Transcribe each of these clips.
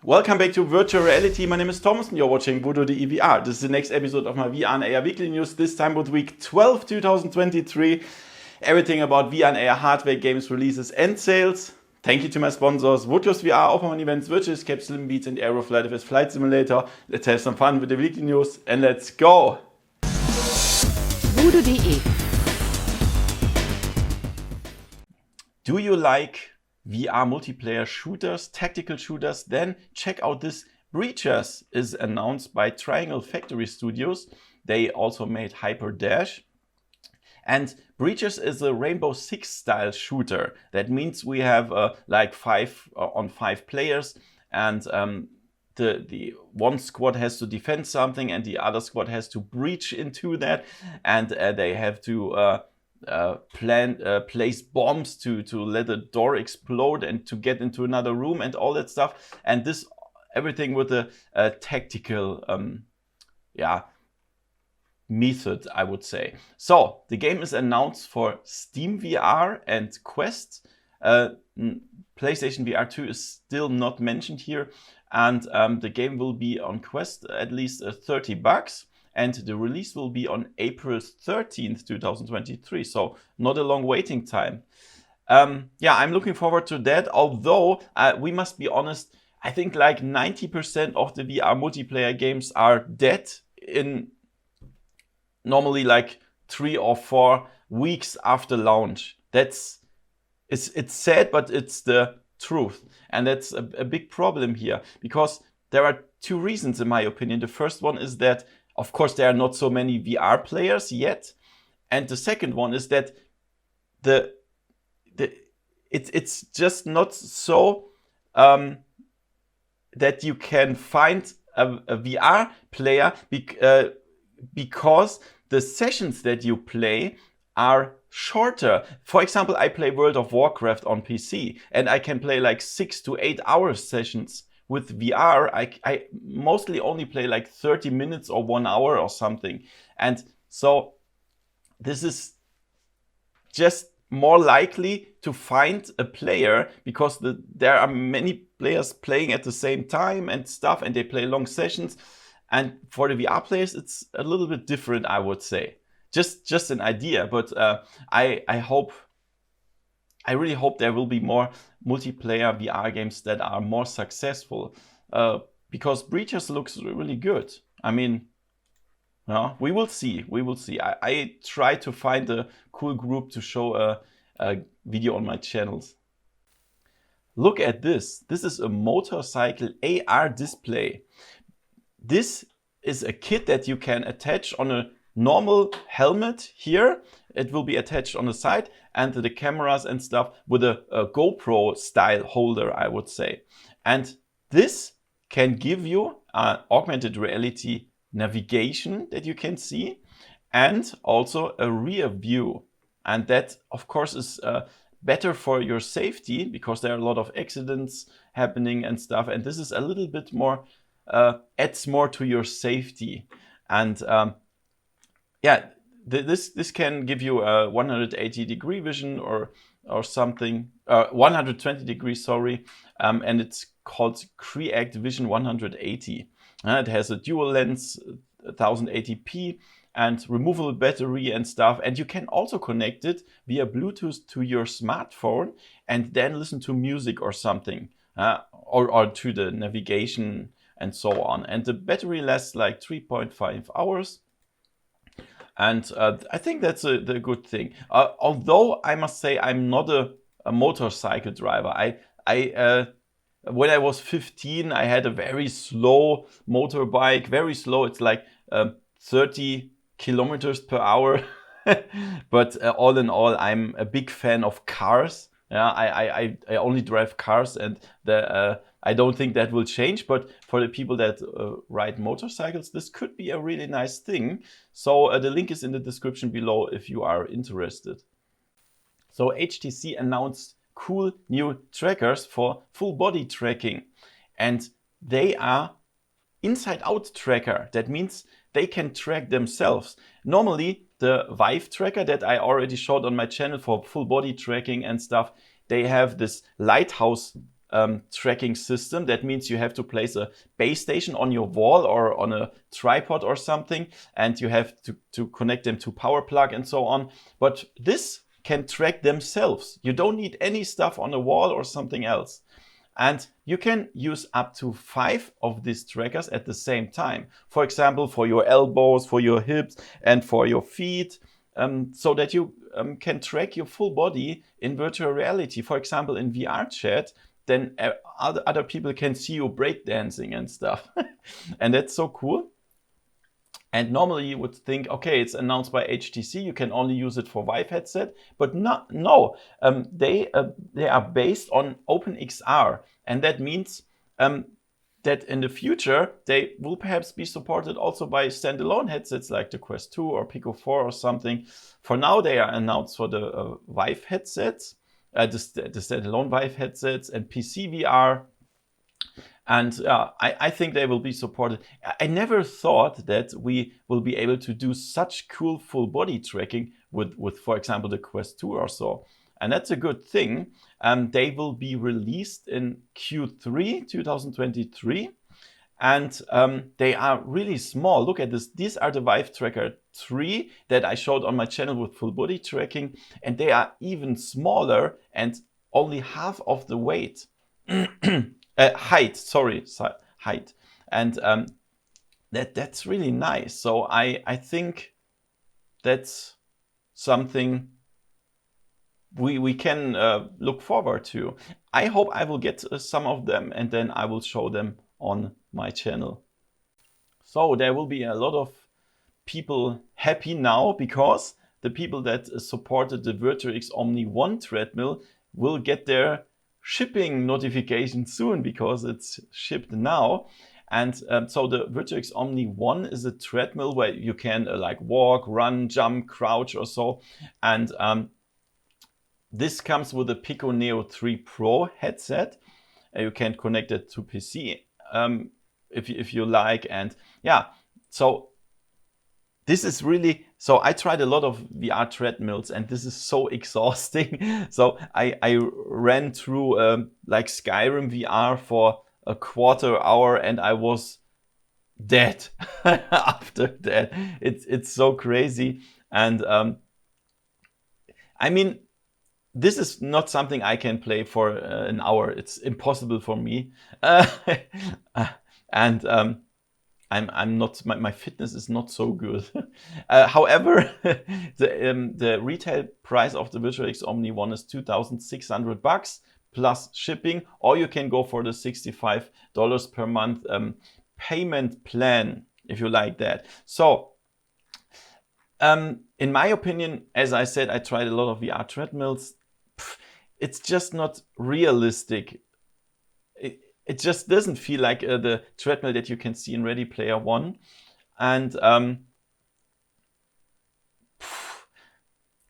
Welcome back to Virtual Reality. My name is Thomas and you're watching VoodooDE VR. This is the next episode of my VR and AR weekly news, this time with week 12, 2023. Everything about VR and AR hardware, games, releases and sales. Thank you to my sponsors, Oculus VR, Open events, virtual escape, slim beats and Aeroflight with Flight Simulator. Let's have some fun with the weekly news and let's go! VoodooDE. Do you like VR multiplayer shooters, tactical shooters? Then check out this. Breachers is announced by Triangle Factory Studios. They also made Hyper Dash. And Breachers is a Rainbow Six style shooter. That means we have like 5 on 5 players, and the one squad has to defend something and the other squad has to breach into that, and they have to place bombs to let the door explode and to get into another room and all that stuff. And this everything with a tactical method, I would say. So the game is announced for Steam VR and Quest. PlayStation VR 2 is still not mentioned here, and the game will be on Quest at least $30. And the release will be on April 13th, 2023. So not a long waiting time. I'm looking forward to that. Although we must be honest, I think like 90% of the VR multiplayer games are dead in normally like 3 or 4 weeks after launch. It's sad, but it's the truth. And that's a big problem here, because there are 2 reasons in my opinion. The first one is that of course, there are not so many VR players yet, and the second one is that it's just not so that you can find a VR player because the sessions that you play are shorter. For example, I play World of Warcraft on PC, and I can play like 6 to 8 hour sessions. With VR, I mostly only play like 30 minutes or 1 hour or something. And so this is just more likely to find a player because there are many players playing at the same time and stuff, and they play long sessions. And for the VR players, it's a little bit different, I would say. Just an idea, but I really hope there will be more multiplayer VR games that are more successful, because Breachers looks really good. I mean, we will see. I try to find a cool group to show a video on my channels. Look at this. This is a motorcycle AR display. This is a kit that you can attach on a normal helmet here. It will be attached on the side, and the cameras and stuff with a GoPro style holder, I would say. And this can give you augmented reality navigation that you can see, and also a rear view. And that, of course, is better for your safety, because there are a lot of accidents happening and stuff. And this is a little bit more, adds more to your safety. And this can give you a 180 degree vision or something, 120 degrees, sorry, and it's called Creact Vision 180. It has a dual lens, 1080p, and removable battery and stuff. And you can also connect it via Bluetooth to your smartphone and then listen to music or something, or to the navigation and so on. And the battery lasts like 3.5 hours. And I think that's a good thing. Although I must say I'm not a motorcycle driver. I when I was 15, I had a very slow motorbike. Very slow. It's like 30 kilometers per hour. But all in all, I'm a big fan of cars. Yeah, I only drive cars, and I don't think that will change. But for the people that ride motorcycles, this could be a really nice thing. So the link is in the description below if you are interested. So HTC announced cool new trackers for full body tracking, and they are Inside Out Tracker. That means they can track themselves. Normally, the Vive tracker that I already showed on my channel for full body tracking and stuff, they have this lighthouse tracking system. That means you have to place a base station on your wall or on a tripod or something, and you have to connect them to power plug and so on. But this can track themselves. You don't need any stuff on a wall or something else. And you can use up to 5 of these trackers at the same time. For example, for your elbows, for your hips, and for your feet, so that you can track your full body in virtual reality. For example, in VR chat, then other people can see you breakdancing and stuff. And that's so cool. And normally you would think, okay, it's announced by HTC, you can only use it for Vive headset, but no, they are based on OpenXR, and that means that in the future they will perhaps be supported also by standalone headsets like the Quest 2 or Pico 4 or something. For now, they are announced for the Vive headsets, the standalone Vive headsets and PC VR. And I think they will be supported. I never thought that we will be able to do such cool full body tracking with for example, the Quest 2 or so. And that's a good thing. They will be released in Q3 2023. And they are really small. Look at this. These are the Vive Tracker 3 that I showed on my channel with full body tracking. And they are even smaller and only half of the weight. Height. And that's really nice. So I think that's something we can look forward to. I hope I will get some of them, and then I will show them on my channel. So there will be a lot of people happy now, because the people that supported the VirtuX Omni One treadmill will get their shipping notification soon, because it's shipped now. And so the VirtuX Omni One is a treadmill where you can like walk, run, jump, crouch or so. And this comes with a Pico Neo 3 Pro headset. You can connect it to PC if you like. And yeah, so this is really, so I tried a lot of VR treadmills, and this is so exhausting. So I ran through like Skyrim VR for a quarter hour, and I was dead after that. It's so crazy. And I mean, this is not something I can play for an hour. It's impossible for me. And I'm not, my fitness is not so good. However, the retail price of the VirtuX Omni One is $2,600 plus shipping, or you can go for the $65 per month payment plan if you like that. So in my opinion, as I said, I tried a lot of VR treadmills. It's just not realistic. It just doesn't feel like the treadmill that you can see in Ready Player One. And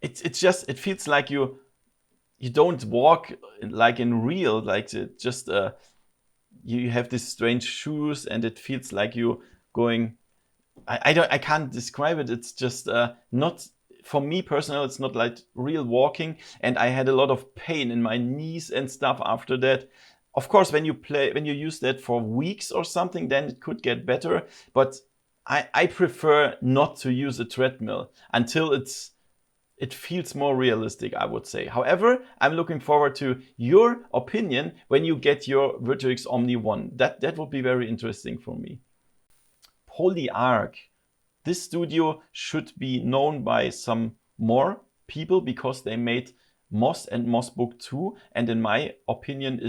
it feels like you don't walk like in real, like just you have these strange shoes, and it feels like you going, I can't describe it. It's just not, for me personally, it's not like real walking. And I had a lot of pain in my knees and stuff after that. Of course, when you use that for weeks or something, then it could get better. But I prefer not to use a treadmill until it feels more realistic, I would say. However, I'm looking forward to your opinion when you get your VirtuX Omni One. That would be very interesting for me. Polyarc. This studio should be known by some more people, because they made Moss and Moss Book 2, and in my opinion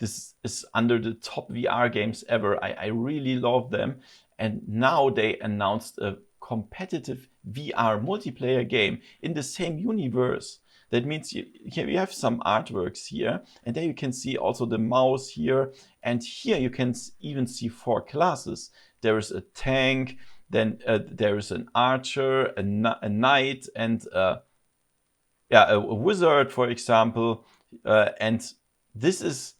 this is under the top VR games ever. I really love them. And now they announced a competitive VR multiplayer game in the same universe. That means you have some artworks here, and there you can see also the mouse here. And here you can even see 4 classes. There is a tank, then there is an archer, a knight, and a wizard, for example. And this is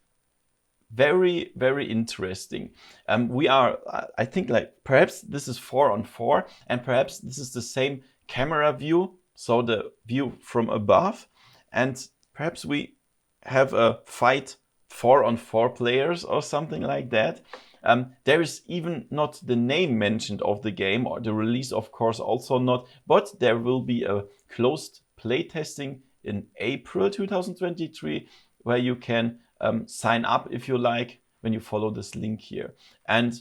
very, very interesting. I think, like, perhaps this is 4-on-4, and perhaps this is the same camera view, so the view from above, and perhaps we have a fight 4-on-4 players or something like that. There is even not the name mentioned of the game, or the release of course also not, but there will be a closed playtesting in April 2023 where you can sign up if you like when you follow this link here. And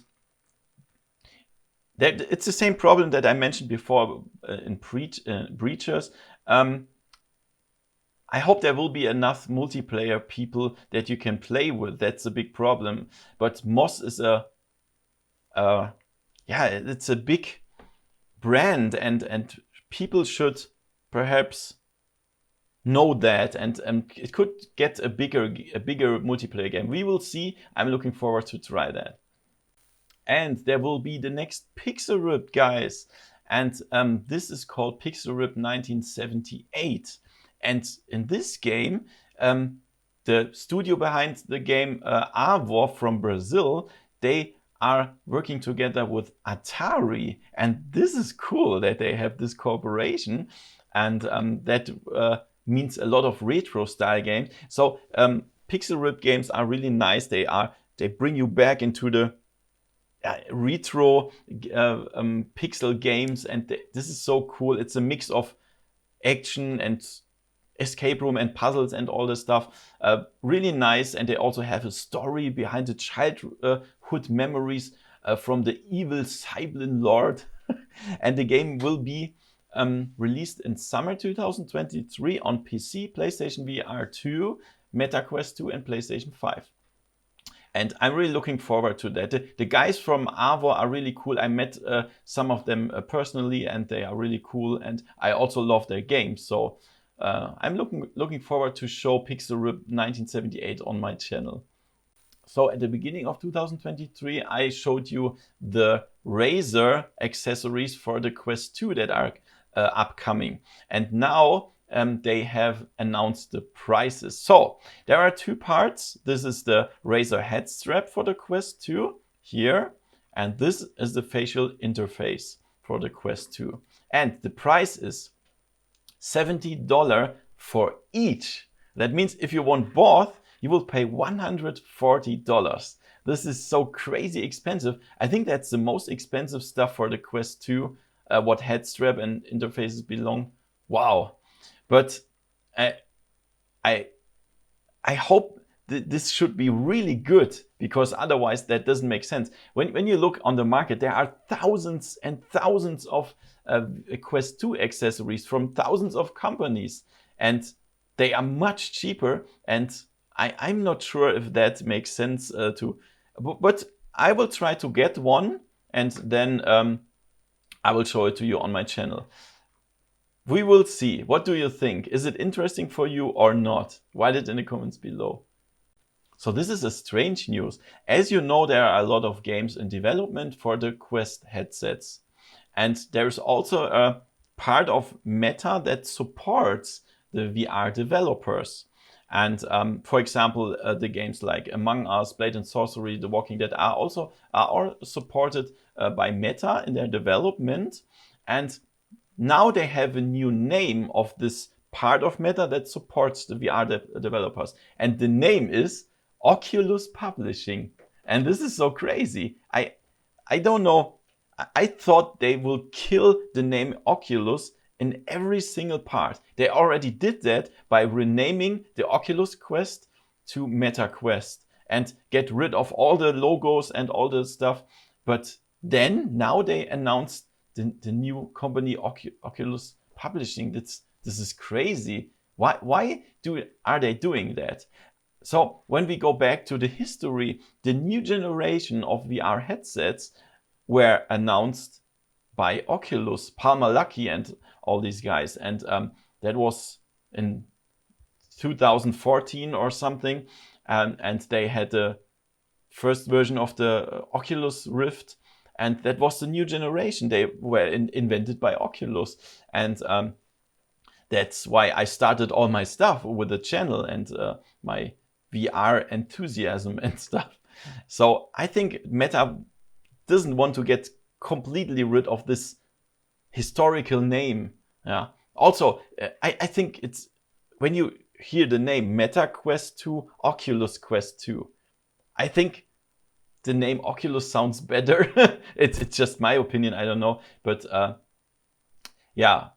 it's the same problem that I mentioned before in breaches. I hope there will be enough multiplayer people that you can play with. That's a big problem. But Moss is it's a big brand, and people should perhaps know that, and it could get a bigger multiplayer game. We will see. I'm looking forward to try that. And there will be the next Pixel Rip, guys. And this is called Pixel Rip 1978. And in this game, the studio behind the game, Arvor from Brazil, they are working together with ATARI. And this is cool that they have this cooperation. And that means a lot of retro style games. So Pixel Rip games are really nice. They bring you back into the retro pixel games, and this is so cool. It's a mix of action and escape room and puzzles and all this stuff. Really nice, and they also have a story behind the childhood memories from the evil Cyblin Lord. And the game will be released in summer 2023 on PC, PlayStation VR 2, Meta Quest 2 and PlayStation 5. And I'm really looking forward to that. The guys from Arvor are really cool. I met some of them personally, and they are really cool. And I also love their games. So I'm looking forward to show Pixel Rip 1978 on my channel. So at the beginning of 2023, I showed you the Razer accessories for the Quest 2 that are upcoming. And now they have announced the prices. So there are two parts. This is the Razer head strap for the Quest 2 here, and this is the facial interface for the Quest 2. And the price is $70 for each. That means if you want both, you will pay $140. This is so crazy expensive. I think that's the most expensive stuff for the Quest 2, what head strap and interfaces belong. Wow. But I hope this should be really good, because otherwise that doesn't make sense. When you look on the market, there are thousands and thousands of Quest 2 accessories from thousands of companies, and they are much cheaper. And I'm not sure if that makes sense but I will try to get one, and then I will show it to you on my channel. We will see. What do you think? Is it interesting for you or not? Write it in the comments below. So this is a strange news. As you know, there are a lot of games in development for the Quest headsets. And there's also a part of Meta that supports the VR developers. And for example, the games like Among Us, Blade and Sorcery, The Walking Dead are all supported by Meta in their development. And now they have a new name of this part of Meta that supports the VR developers. And the name is Oculus Publishing. And this is so crazy. I don't know. I thought they will kill the name Oculus in every single part. They already did that by renaming the Oculus Quest to Meta Quest and get rid of all the logos and all the stuff. But then now they announced the new company Oculus Publishing. This is crazy. Why are they doing that? So when we go back to the history, the new generation of VR headsets were announced by Oculus, Palmer Luckey and all these guys. And that was in 2014 or something. And they had the first version of the Oculus Rift. And that was the new generation. They were invented by Oculus. And that's why I started all my stuff with the channel and my VR enthusiasm and stuff. So I think Meta doesn't want to get completely rid of this historical name. Yeah. Also, I think it's when you hear the name Meta Quest 2, Oculus Quest 2. I think the name Oculus sounds better. It's just my opinion, I don't know. But yeah,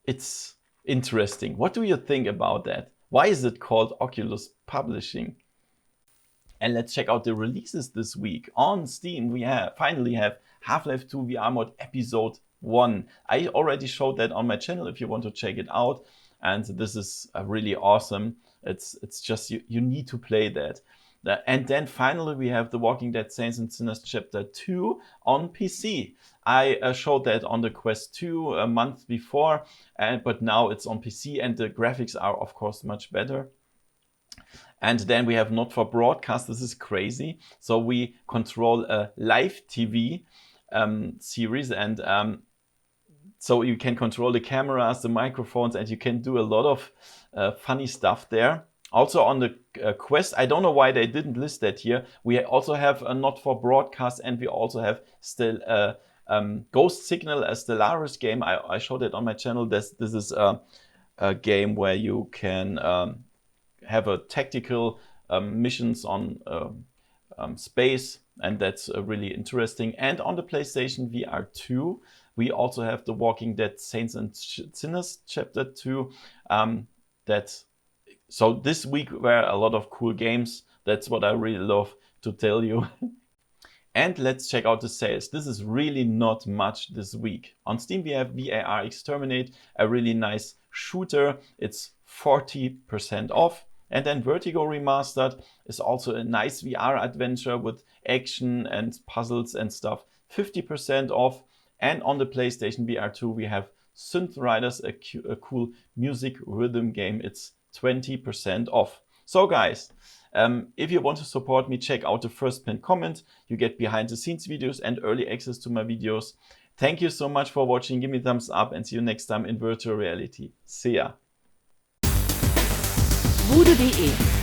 it's interesting. What do you think about that? Why is it called Oculus Publishing? And let's check out the releases this week. On Steam, we finally have Half-Life 2 VR Mod Episode 1. I already showed that on my channel if you want to check it out. And this is really awesome. It's just, you need to play that. And then finally, we have The Walking Dead Saints and Sinners Chapter 2 on PC. I showed that on the Quest 2 a month before, but now it's on PC and the graphics are, of course, much better. And then we have Not for Broadcast. This is crazy. So we control a live TV series, and so you can control the cameras, the microphones, and you can do a lot of funny stuff there. Also on the Quest, I don't know why they didn't list that here. We also have a Not for Broadcast, and we also have still Ghost Signal, a Stellaris game. I showed it on my channel. This is a game where you can have a tactical missions on space, and that's really interesting. And on the PlayStation VR 2, we also have The Walking Dead Saints and Sinners Chapter 2. So this week were a lot of cool games. That's what I really love to tell you. And let's check out the sales. This is really not much this week. On Steam, we have VAR Exterminate, a really nice shooter. It's 40% off. And then Vertigo Remastered is also a nice VR adventure with action and puzzles and stuff. 50% off. And on the PlayStation VR 2, we have Synth Riders, a cool music rhythm game. It's 20% off. So guys, if you want to support me, check out the first pinned comment. You get behind the scenes videos and early access to my videos. Thank you so much for watching. Give me a thumbs up and see you next time in virtual reality. See ya. VoodooDE